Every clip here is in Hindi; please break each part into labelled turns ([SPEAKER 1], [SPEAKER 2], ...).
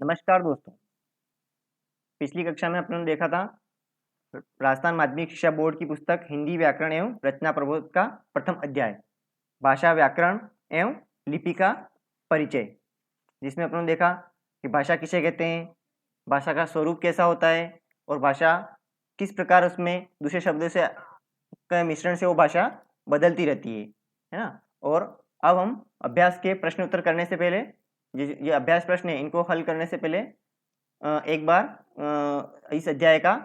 [SPEAKER 1] नमस्कार दोस्तों। पिछली कक्षा में अपन ने देखा था राजस्थान माध्यमिक शिक्षा बोर्ड की पुस्तक हिंदी व्याकरण एवं रचना प्रबोध का प्रथम अध्याय भाषा व्याकरण एवं लिपि का परिचय, जिसमें अपन ने देखा कि भाषा किसे कहते हैं, भाषा का स्वरूप कैसा होता है और भाषा किस प्रकार उसमें दूसरे शब्दों से के मिश्रण से वो भाषा बदलती रहती है ना। और अब हम अभ्यास के प्रश्न उत्तर करने से पहले ये अभ्यास प्रश्न है, इनको हल करने से पहले एक बार इस अध्याय का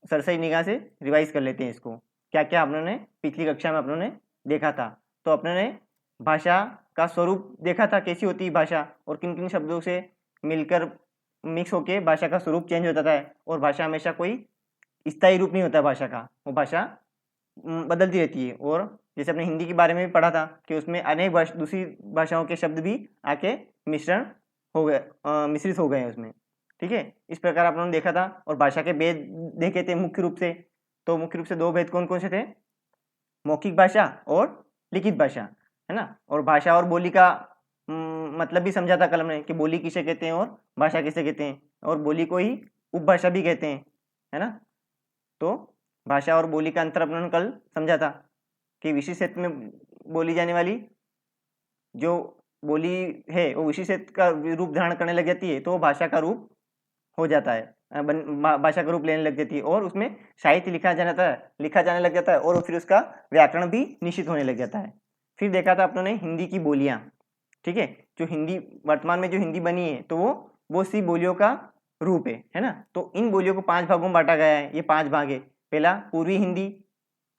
[SPEAKER 1] सरसरी निगाह से रिवाइज कर लेते हैं। इसको क्या क्या अपनों ने पिछली कक्षा में अपनों ने देखा था। तो अपनों ने भाषा का स्वरूप देखा था, कैसी होती है भाषा और किन किन शब्दों से मिलकर मिक्स होके भाषा का स्वरूप चेंज होता है। और भाषा हमेशा कोई स्थायी रूप नहीं होता भाषा का, वो भाषा बदलती रहती है। और जैसे अपने हिंदी के बारे में भी पढ़ा था कि उसमें अनेक दूसरी भाषाओं के शब्द भी आके मिश्रण हो गए, मिश्रित हो गए हैं उसमें। ठीक है, इस प्रकार आप लोगों ने देखा था। और भाषा के भेद देखे थे मुख्य रूप से। तो मुख्य रूप से दो भेद कौन कौन से थे? मौखिक भाषा और लिखित भाषा, है ना। और भाषा और बोली का मतलब भी समझा था कल हमने कि बोली किसे कहते हैं और भाषा किसे कहते हैं। और बोली को ही उपभाषा भी कहते हैं, है ना। तो भाषा और बोली का अंतर अपने कल समझा था कि विशेष क्षेत्र में बोली जाने वाली जो बोली है वो विशेष क्षेत्र का रूप धारण करने लग जाती है, तो भाषा का रूप हो जाता है, भाषा का रूप लेने लग जाती है। और उसमें साहित्य लिखा जाने लग जाता है और फिर उसका व्याकरण भी निश्चित होने लग जाता है। फिर देखा था अपनों ने हिंदी की बोलियां। ठीक है, जो हिंदी वर्तमान में जो हिंदी बनी है तो वो सी बोलियों का रूप है ना। तो इन बोलियों को 5 भागों में बांटा गया है। ये 5 भाग है। पहला पूर्वी हिंदी।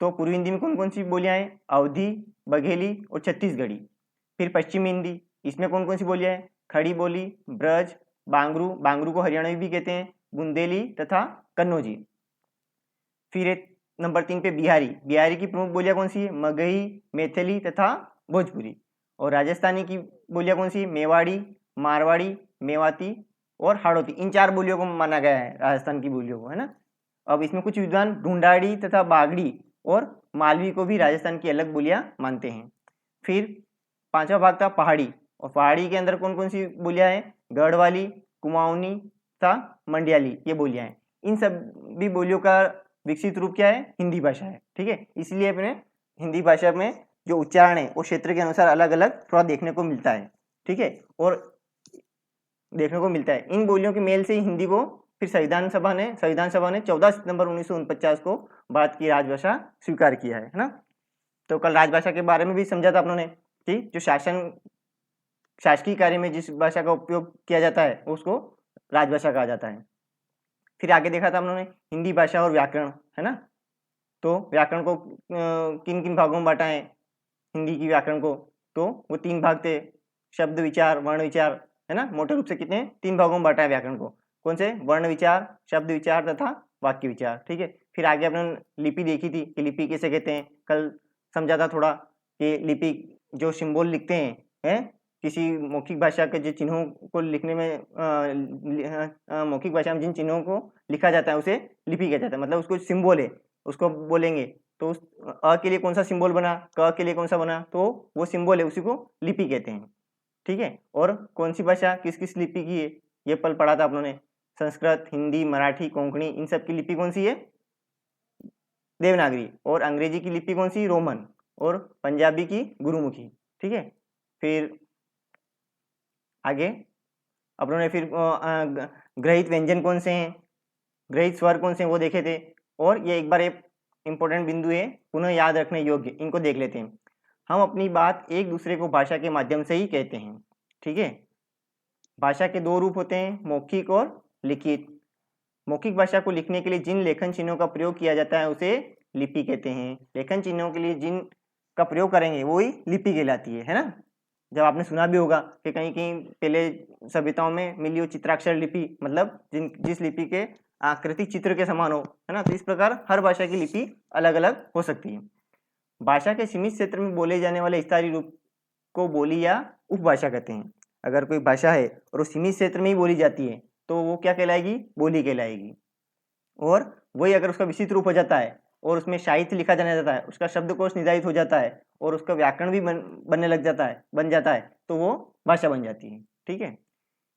[SPEAKER 1] तो पूर्वी हिंदी में कौन कौन सी बोलियां हैं? अवधी, बघेली और छत्तीसगढ़ी। फिर पश्चिमी हिंदी, इसमें कौन कौन सी बोलियां हैं? खड़ी बोली, ब्रज, बांगरू, बांगरू को हरियाणवी भी कहते हैं, बुंदेली तथा कन्नौजी। फिर नंबर 3 पे बिहारी। बिहारी की प्रमुख बोलियां कौन सी है? मगही, मैथिली तथा भोजपुरी। और राजस्थानी की बोलियां कौन सी? मेवाड़ी, मारवाड़ी, मेवाती और हाड़ौती। इन 4 बोलियों को माना गया है राजस्थान की बोलियों को, है ना। अब इसमें कुछ विद्वान ढूंढाड़ी तथा बागड़ी और मालवी को भी राजस्थान की अलग बोलियां मानते हैं। फिर 5वां भाग था पहाड़ी। और पहाड़ी के अंदर कौन कौन सी बोलियां हैं? गढ़वाली, कुमाऊनी तथा मंडियाली, ये बोलियां हैं। इन सब भी बोलियों का विकसित रूप क्या है? हिंदी भाषा है। ठीक है, इसलिए अपने हिंदी भाषा में जो उच्चारण है वो क्षेत्र के अनुसार अलग अलग थोड़ा देखने को मिलता है। ठीक है, और देखने को मिलता है इन बोलियों के मेल से ही हिंदी को फिर संविधान सभा ने 14 सितंबर 1949 को भारत की राजभाषा स्वीकार किया है ना। तो कल राजभाषा के बारे में भी समझा था अपनों ने कि जो शासकीय कार्य में जिस भाषा का उपयोग किया जाता है उसको राजभाषा कहा जाता है। फिर आगे देखा था हम लोगों ने हिंदी भाषा और व्याकरण, है ना। तो व्याकरण को किन किन भागों में बांटा है हिंदी की व्याकरण को? तो वो 3 भाग थे, शब्द विचार, वर्ण विचार, है ना। मोटे रूप से कितने? 3 भागों में बांटा है व्याकरण को। कौन से? वर्ण विचार, शब्द विचार तथा वाक्य विचार। ठीक है, फिर आगे अपने लिपि देखी थी कि लिपि किसे कहते हैं। कल समझा था थोड़ा कि लिपि जो सिंबल लिखते हैं किसी मौखिक भाषा के जो चिन्हों को लिखने में मौखिक भाषा में जिन चिन्हों को लिखा जाता है उसे लिपि कहा जाता है। मतलब उसको सिंबल है, उसको बोलेंगे तो उस अ के लिए कौन सा सिंबल बना, क के लिए कौन सा बना, तो वो सिंबल है, उसी को लिपि कहते हैं। ठीक है, और कौन सी भाषा किस किस लिपि की है ये पल पढ़ा था आप लोगों ने। संस्कृत, हिंदी, मराठी, कोंकणी, इन सब की लिपि कौन सी है? देवनागरी। और अंग्रेजी की लिपि कौन सी? रोमन। और पंजाबी की गुरुमुखी। ठीक है, फिर आगे अपनों ने फिर ग्रहित व्यंजन कौन से हैं, ग्रहित स्वर कौन से हैं वो देखे थे। और ये एक बार एक इंपॉर्टेंट बिंदु है, पुनः याद रखने योग्य, इनको देख लेते हैं। हम अपनी बात एक दूसरे को भाषा के माध्यम से ही कहते हैं। ठीक है, भाषा के 2 रूप होते हैं, मौखिक और लिखित। मौखिक भाषा को लिखने के लिए जिन लेखन चिन्हों का प्रयोग किया जाता है उसे लिपि कहते हैं। लेखन चिन्हों के लिए जिन का प्रयोग करेंगे वही लिपि कहलाती है ना। जब आपने सुना भी होगा कि कहीं कहीं पहले सभ्यताओं में मिली हो चित्राक्षर लिपि, मतलब जिस लिपि के आकृति चित्र के समान हो, है ना। तो इस प्रकार हर भाषा की लिपि अलग अलग हो सकती है। भाषा के सीमित क्षेत्र में बोले जाने वाले स्थायी रूप को बोली या उपभाषा कहते हैं। अगर कोई भाषा है और वो सीमित क्षेत्र में ही बोली जाती है तो वो क्या कहलाएगी? बोली कहलाएगी। और वही अगर उसका विस्तृत रूप हो जाता है और उसमें साहित्य लिखा जाने जाता है, उसका शब्दकोश निर्धारित हो जाता है और उसका व्याकरण भी बन जाता है, तो वो भाषा बन जाती है। ठीक है,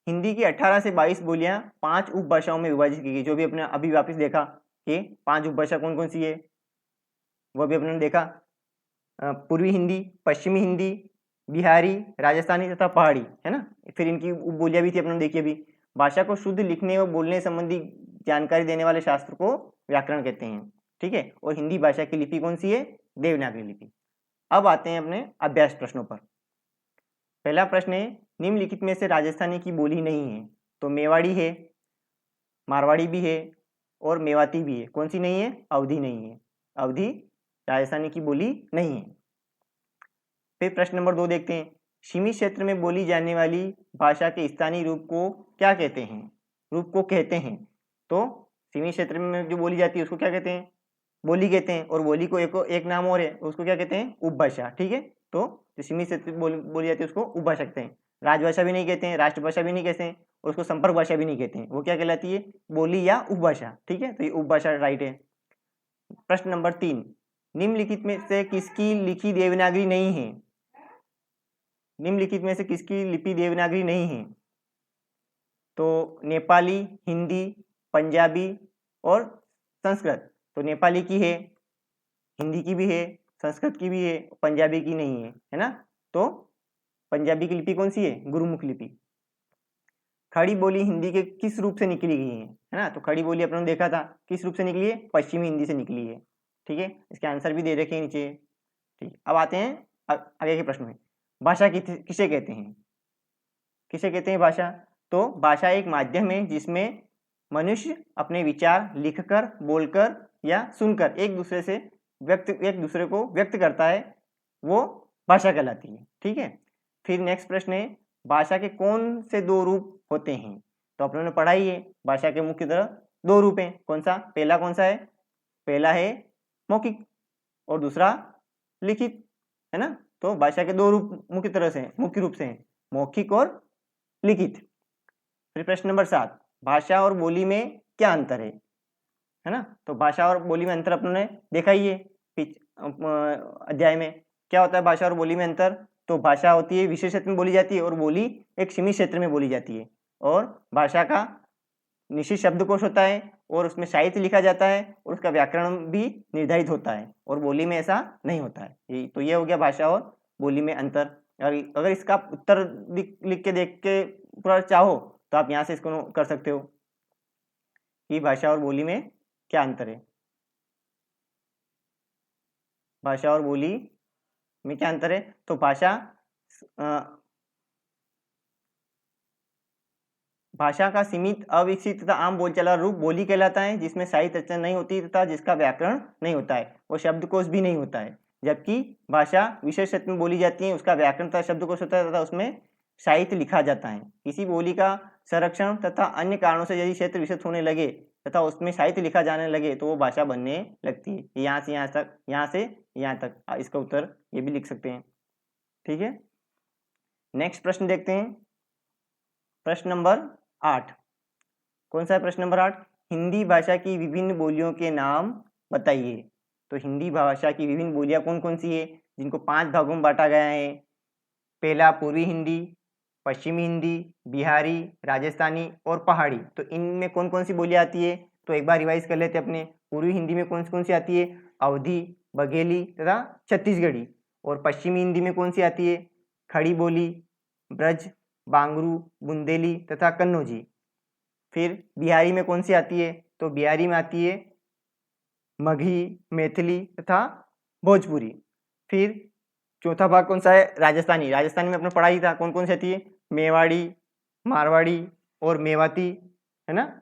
[SPEAKER 1] हिंदी की 18 से 22 बोलियां 5 उपभाषाओं में विभाजित की गई। जो भी अपने अभी वापस देखा कि 5 उपभाषा कौन कौन सी है, वो भी अपने देखा। पूर्वी हिंदी, पश्चिमी हिंदी, बिहारी, राजस्थानी तथा पहाड़ी, है ना। फिर इनकी उपबोलियां भी थी अपने देखी अभी। भाषा को शुद्ध लिखने व बोलने संबंधी जानकारी देने वाले शास्त्र को व्याकरण कहते हैं, ठीक है। और हिंदी भाषा की लिपि कौन सी है? देवनागरी लिपि। अब आते हैं अपने अभ्यास प्रश्नों पर। पहला प्रश्न है, निम्नलिखित में से राजस्थानी की बोली नहीं है। तो मेवाड़ी है, मारवाड़ी भी है और मेवाती भी है। कौन सी नहीं है? अवधी नहीं है। अवधी राजस्थानी की बोली नहीं है। फिर प्रश्न नंबर 2 देखते हैं, सीमित क्षेत्र में बोली जाने वाली भाषा के स्थानीय रूप को क्या कहते हैं? रूप को कहते हैं। तो सीमित क्षेत्र में जो बोली जाती है उसको क्या कहते हैं? बोली कहते हैं। और बोली को एक नाम और है, उसको क्या कहते हैं? उपभाषा, ठीक है। तो जो सीमित क्षेत्र बोली जाती है उसको उपभाषा कहते हैं। राजभाषा भी नहीं कहते हैं, राष्ट्रभाषा भी नहीं कहते हैं, और उसको संपर्क भाषा भी नहीं कहते हैं। वो क्या कहलाती है? बोली या उपभाषा, ठीक है। तो ये उपभाषा राइट है। प्रश्न नंबर 3, निम्नलिखित में से किसकी लिखी देवनागरी नहीं है? निम्नलिखित में से किसकी लिपि देवनागरी नहीं है? तो नेपाली, हिंदी, पंजाबी और संस्कृत। तो नेपाली की है, हिंदी की भी है, संस्कृत की भी है, पंजाबी की नहीं है ना। तो पंजाबी की लिपि कौन सी है? गुरुमुख लिपि। खड़ी बोली हिंदी के किस रूप से निकली गई है ना। तो खड़ी बोली अपने देखा था किस रूप से निकली है? पश्चिमी हिंदी से निकली है, ठीक है। इसके आंसर भी दे रखे हैं नीचे, ठीक। अब आते हैं आगे के प्रश्न में। भाषा किसे कहते हैं? किसे कहते हैं भाषा? तो भाषा एक माध्यम है जिसमें मनुष्य अपने विचार लिखकर, बोलकर या सुनकर एक दूसरे को व्यक्त करता है, वो भाषा कहलाती है, ठीक है। फिर नेक्स्ट प्रश्न है, भाषा के कौन से 2 रूप होते हैं? तो अपन ने पढ़ा ही है, भाषा के मुख्य तरह 2 रूप हैं। कौन सा? पहला कौन सा है? पहला है मौखिक और दूसरा लिखित, है ना। तो भाषा के 2 रूप मुख्य रूप से हैं, मौखिक और लिखित। फिर प्रश्न नंबर 7, भाषा और बोली में क्या अंतर है ना। तो भाषा और बोली में अंतर अपने देखा ही है अध्याय में। क्या होता है भाषा और बोली में अंतर? तो भाषा होती है विशेष क्षेत्र में बोली जाती है और बोली एक सीमित क्षेत्र में बोली जाती है। और भाषा का निश्चित शब्दकोश होता है और उसमें साहित्य लिखा जाता है और उसका व्याकरण भी निर्धारित होता है, और बोली में ऐसा नहीं होता है। तो ये हो गया भाषा और बोली में अंतर। अगर इसका उत्तर लिख के देख के पूरा चाहो तो आप यहाँ से इसको कर सकते हो कि भाषा और बोली में क्या अंतर है। भाषा और बोली में क्या अंतर है? तो भाषा का सीमित, अविकसित तथा आम बोलचाल रूप बोली कहलाता है, जिसमें साहित्य रचना नहीं होती तथा जिसका व्याकरण नहीं होता है और शब्दकोश भी नहीं होता है। जबकि भाषा विशेष क्षेत्र में बोली जाती है, उसका व्याकरण तथा शब्दकोश होता है तथा उसमें साहित्य लिखा जाता है। किसी बोली का संरक्षण तथा अन्य कारणों से यदि क्षेत्र विशेष होने लगे तथा उसमें साहित्य लिखा जाने लगे तो वो भाषा बनने लगती है। यहाँ से यहाँ तक, यहाँ से यहाँ तक, इसका उत्तर ये भी लिख सकते हैं, ठीक है। नेक्स्ट प्रश्न देखते हैं, प्रश्न नंबर 8। कौन सा है प्रश्न नंबर 8? हिंदी भाषा की विभिन्न बोलियों के नाम बताइए। तो हिंदी भाषा की विभिन्न बोलियां कौन कौन सी है, जिनको 5 भागों में बांटा गया है? पहला पूर्वी हिंदी, पश्चिमी हिंदी, बिहारी, राजस्थानी और पहाड़ी। तो इनमें कौन कौन सी बोलियां आती है? तो एक बार रिवाइज कर लेते हैं अपने। पूर्वी हिंदी में कौन सी आती है? अवधी, बघेली तथा छत्तीसगढ़ी। और पश्चिमी हिंदी में कौन सी आती है? खड़ी बोली, ब्रज, बांगरू, बुंदेली तथा कन्नौजी। फिर बिहारी में कौन सी आती है? तो बिहारी में आती है मगही, मैथिली तथा भोजपुरी। फिर चौथा भाग कौन सा है? राजस्थानी। राजस्थानी में अपने पढ़ा ही था, कौन कौन सी आती है? मेवाड़ी, मारवाड़ी और मेवाती, है ना।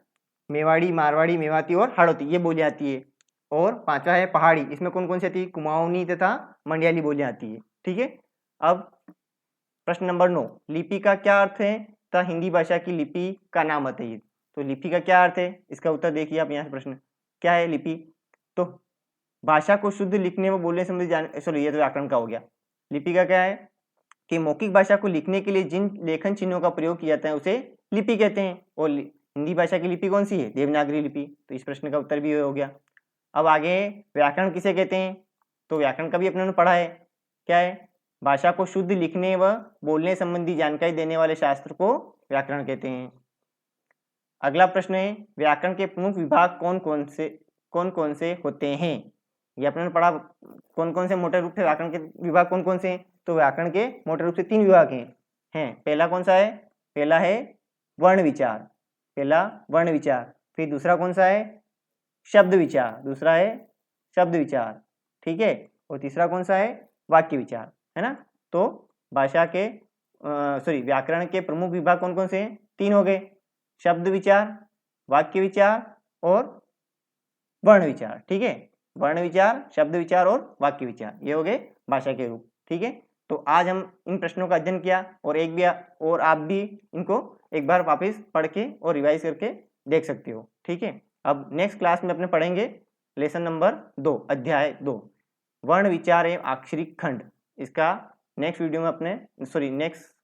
[SPEAKER 1] मेवाड़ी, मारवाड़ी, मेवाती और हाड़ौती, ये बोली आती है। और 5वां है पहाड़ी, इसमें कौन कौन सी आती है? कुमाऊनी तथा मंडियाली बोलियां आती है, ठीक है। अब प्रश्न नंबर 9, लिपि का क्या अर्थ है तथा हिंदी भाषा की लिपि का नाम बताइए। तो लिपि का क्या अर्थ है, इसका उत्तर देखिए आप। यहाँ से प्रश्न क्या है लिपि? तो भाषा को शुद्ध लिखने व बोलने संबंधी सॉरी, ये तो व्याकरण का हो गया। लिपि का क्या है कि मौखिक भाषा को लिखने के लिए जिन लेखन चिन्हों का प्रयोग किया जाता है उसे लिपि कहते हैं। और हिंदी भाषा की लिपि कौन सी है? देवनागरी लिपि। तो इस प्रश्न का उत्तर भी हो गया। अब आगे व्याकरण किसे कहते हैं? तो व्याकरण का भी अपने पढ़ा है, क्या है? भाषा को शुद्ध लिखने व बोलने संबंधी जानकारी देने वाले शास्त्र को व्याकरण कहते हैं। अगला प्रश्न है, व्याकरण के प्रमुख विभाग कौन कौन से होते हैं। ये अपने पढ़ा कौन कौन से मोटे रूप से व्याकरण के विभाग कौन कौन से हैं। तो व्याकरण के मोटे रूप से 3 विभाग हैं। पहला कौन सा है? पहला है वर्ण विचार, पहला वर्ण विचार। फिर दूसरा कौन सा है? शब्द विचार, दूसरा है शब्द विचार, ठीक है। और तीसरा कौन सा है? वाक्य विचार, है ना। तो भाषा के व्याकरण के प्रमुख विभाग कौन कौन से हैं? 3 हो गए, शब्द विचार, वाक्य विचार और वर्ण विचार, ठीक है। वर्ण विचार, शब्द विचार और वाक्य विचार, ये हो गए भाषा के रूप, ठीक है। तो आज हम इन प्रश्नों का अध्ययन किया और आप भी इनको एक बार वापस पढ़ के और रिवाइज करके देख सकते हो, ठीक है। अब नेक्स्ट क्लास में अपने पढ़ेंगे लेसन नंबर 2, अध्याय 2, वर्ण विचार एवं अक्षरिक खंड। इसका नेक्स्ट वीडियो में नेक्स्ट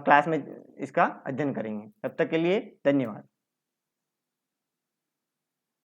[SPEAKER 1] क्लास में इसका अध्ययन करेंगे। तब तक के लिए धन्यवाद।